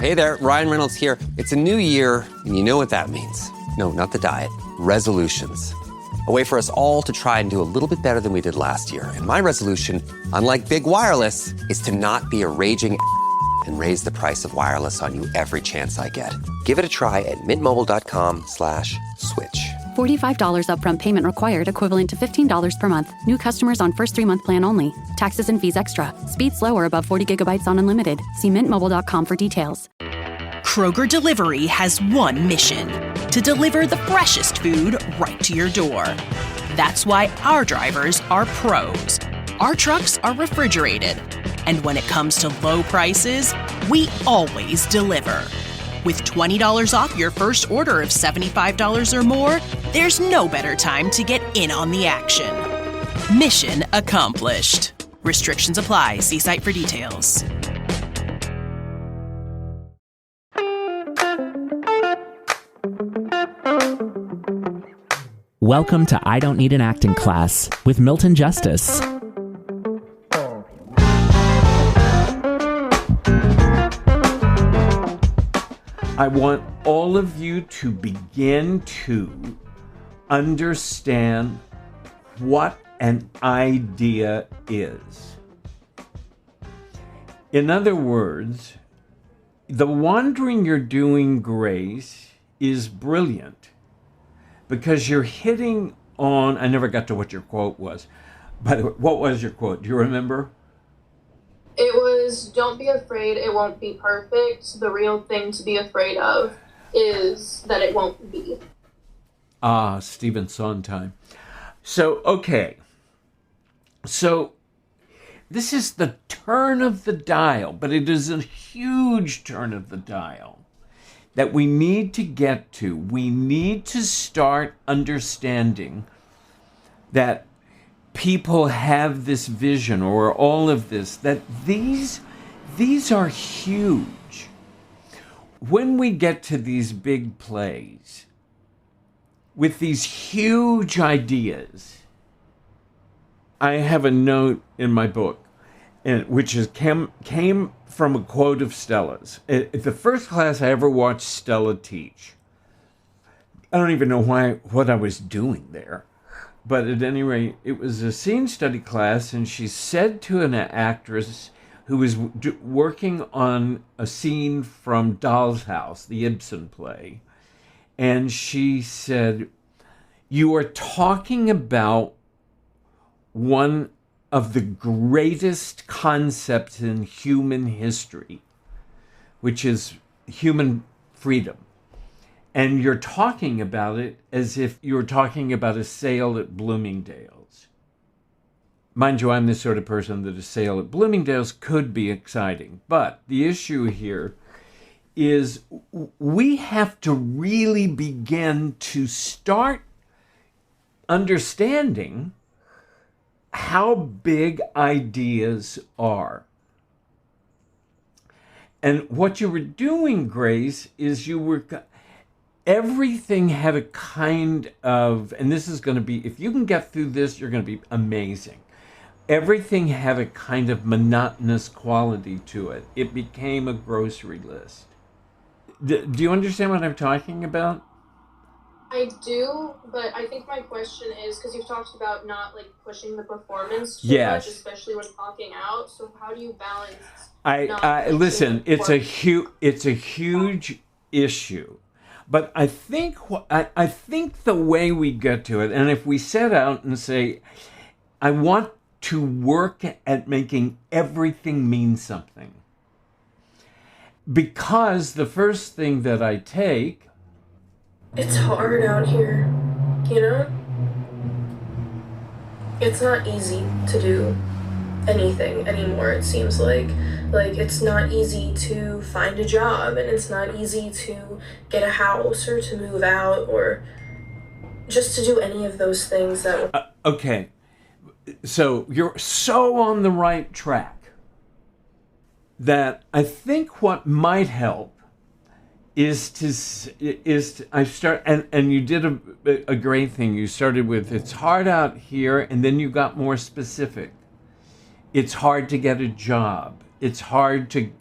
Hey there, Ryan Reynolds here. It's a new year, and you know what that means. No, not the diet. Resolutions. A way for us all to try and do a little bit better than we did last year. And my resolution, unlike big wireless, is to not be a raging and raise the price of wireless on you every chance I get. Give it a try at mintmobile.com/switch. $45 upfront payment required, equivalent to $15 per month. New customers on first 3-month plan only. Taxes and fees extra. Speed slower above 40 gigabytes on unlimited. See mintmobile.com for details. Kroger Delivery has one mission: to deliver the freshest food right to your door. That's why our drivers are pros. Our trucks are refrigerated. And when it comes to low prices, we always deliver. With $20 off your first order of $75 or more, there's no better time to get in on the action. Mission accomplished. Restrictions apply. See site for details. Welcome to I Don't Need an Acting Class with Milton Justice. I want all of you to begin to understand what an idea is. In other words, the wandering you're doing, Grace, is brilliant because you're hitting on, I never got to what your quote was. By the way, what was your quote? Do you remember? It was, don't be afraid it won't be perfect. The real thing to be afraid of is that it won't be. Ah, Stephen Sondheim. So, okay. So, this is the turn of the dial, but it is a huge turn of the dial that we need to get to. We need to start understanding that people have this vision, or all of this, that these are huge. When we get to these big plays with these huge ideas, I have a note in my book, which came from a quote of Stella's. It's the first class I ever watched Stella teach. I don't even know what I was doing there. But at any rate, it was a scene study class, and she said to an actress who was working on a scene from Doll's House, the Ibsen play, and she said, "You are talking about one of the greatest concepts in human history, which is human freedom. And you're talking about it as if you're talking about a sale at Bloomingdale's." Mind you, I'm the sort of person that a sale at Bloomingdale's could be exciting. But the issue here is we have to really begin to start understanding how big ideas are. And what you were doing, Grace, is everything had a kind of, and this is going to be, if you can get through this, you're going to be amazing. Everything had a kind of monotonous quality to it. It became a grocery list. Do you understand what I'm talking about? I do, but I think my question is, because you've talked about not pushing the performance too much, especially when talking out. So how do you balance? Listen, it's a huge issue. But I think the way we get to it, and if we set out and say, I want to work at making everything mean something, because the first thing that I take, it's hard out here, you know? It's not easy to do anything anymore, it seems like. It's not easy to find a job, and it's not easy to get a house or to move out or just to do any of those things that... Okay, so you're so on the right track that I think what might help is to I start, and you did a great thing. You started with, it's hard out here, and then you got more specific. It's hard to get a job. It's hard to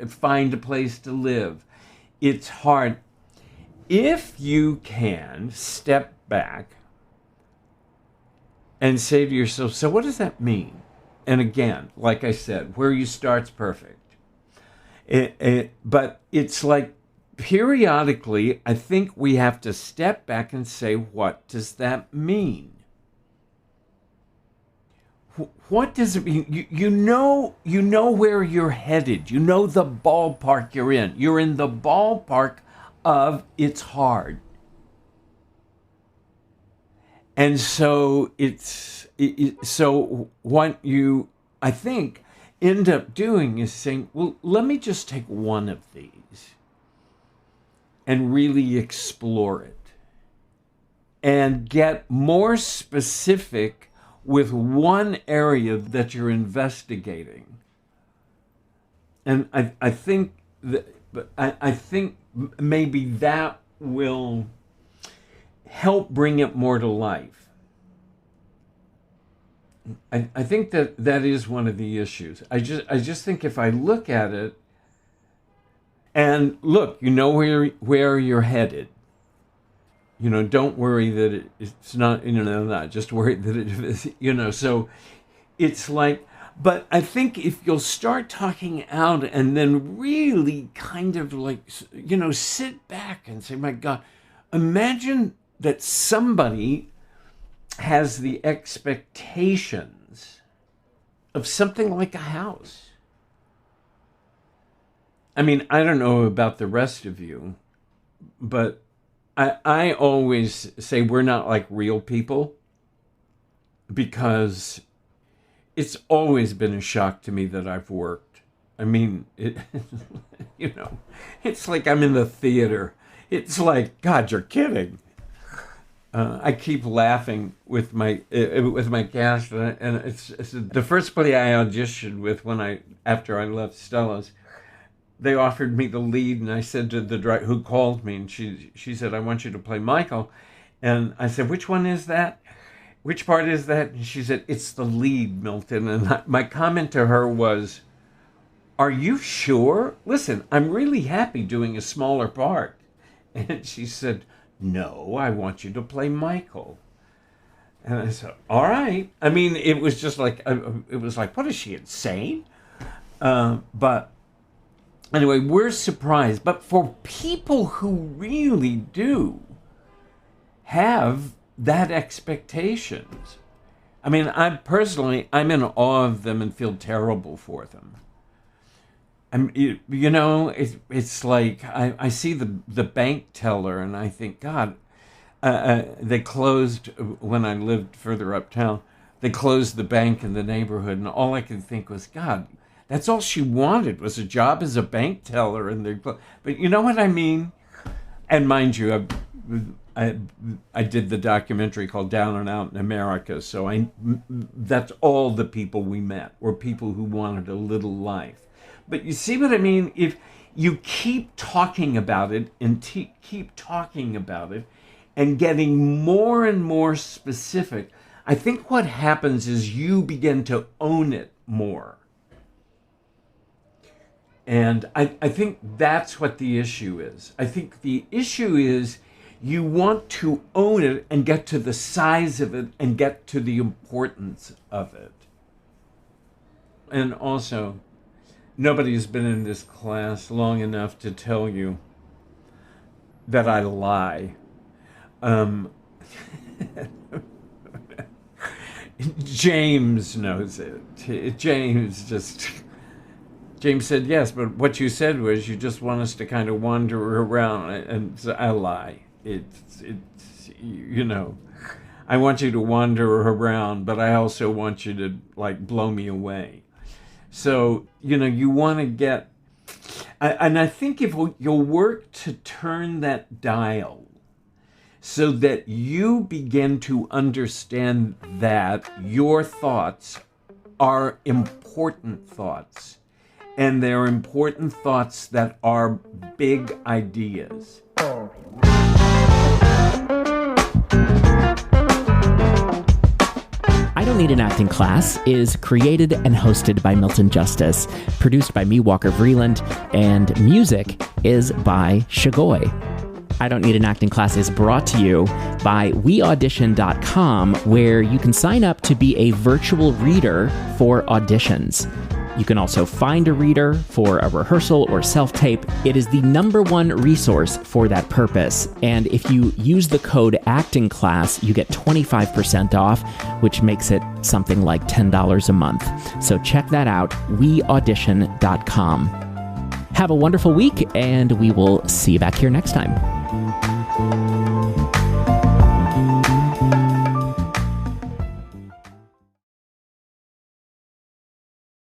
find a place to live. It's hard. If you can step back and say to yourself, so what does that mean? And again, like I said, where you start's perfect. But it's like periodically, I think we have to step back and say, what does that mean? What does it mean? You know where you're headed. You know the ballpark you're in. You're in the ballpark of it's hard. And so so what you, I think, end up doing is saying, well, let me just take one of these and really explore it and get more specific with one area that you're investigating. And I think maybe that will help bring it more to life. I think that is one of the issues. I just think if I look at it and look, you know where you're headed. You know, don't worry that it's not, not just worry that it is, so it's like, but I think if you'll start talking out and then really kind of like, sit back and say, my God, imagine that somebody has the expectations of something like a house. I mean, I don't know about the rest of you, but I always say we're not like real people, because it's always been a shock to me that I've worked. I mean, it's like I'm in the theater. It's like, God, you're kidding. I keep laughing with my cast, and it's the first play I auditioned with after I left Stella's. They offered me the lead, and I said to the director who called me, and she said, I want you to play Michael. And I said, which one is that? Which part is that? And she said, it's the lead, Milton. And my comment to her was, are you sure? Listen, I'm really happy doing a smaller part. And she said, no, I want you to play Michael. And I said, all right. I mean, it was just like, what is she, insane? But anyway, we're surprised. But for people who really do have that expectations, I mean, I'm in awe of them and feel terrible for them. It's like I see the bank teller and I think, God, they closed when I lived further uptown. They closed the bank in the neighborhood, and all I could think was, God, that's all she wanted was a job as a bank teller. But you know what I mean? And mind you, I did the documentary called Down and Out in America, so that's all the people we met were people who wanted a little life. But you see what I mean? If you keep talking about it and keep talking about it and getting more and more specific, I think what happens is you begin to own it more. And I think that's what the issue is. I think the issue is you want to own it and get to the size of it and get to the importance of it. And also, nobody's been in this class long enough to tell you that I lie. James knows it. James said, yes, but what you said was you just want us to kind of wander around, and I lie. It's I want you to wander around, but I also want you to like blow me away. So, you want to get, and I think if you'll work to turn that dial so that you begin to understand that your thoughts are important thoughts, and they're important thoughts that are big ideas. I Don't Need an Acting Class is created and hosted by Milton Justice, produced by me, Walker Vreeland, and music is by Shagoy. I Don't Need an Acting Class is brought to you by weaudition.com, where you can sign up to be a virtual reader for auditions. You can also find a reader for a rehearsal or self-tape. It is the #1 resource for that purpose. And if you use the code Acting Class, you get 25% off, which makes it something like $10 a month. So check that out, weaudition.com. Have a wonderful week, and we will see you back here next time.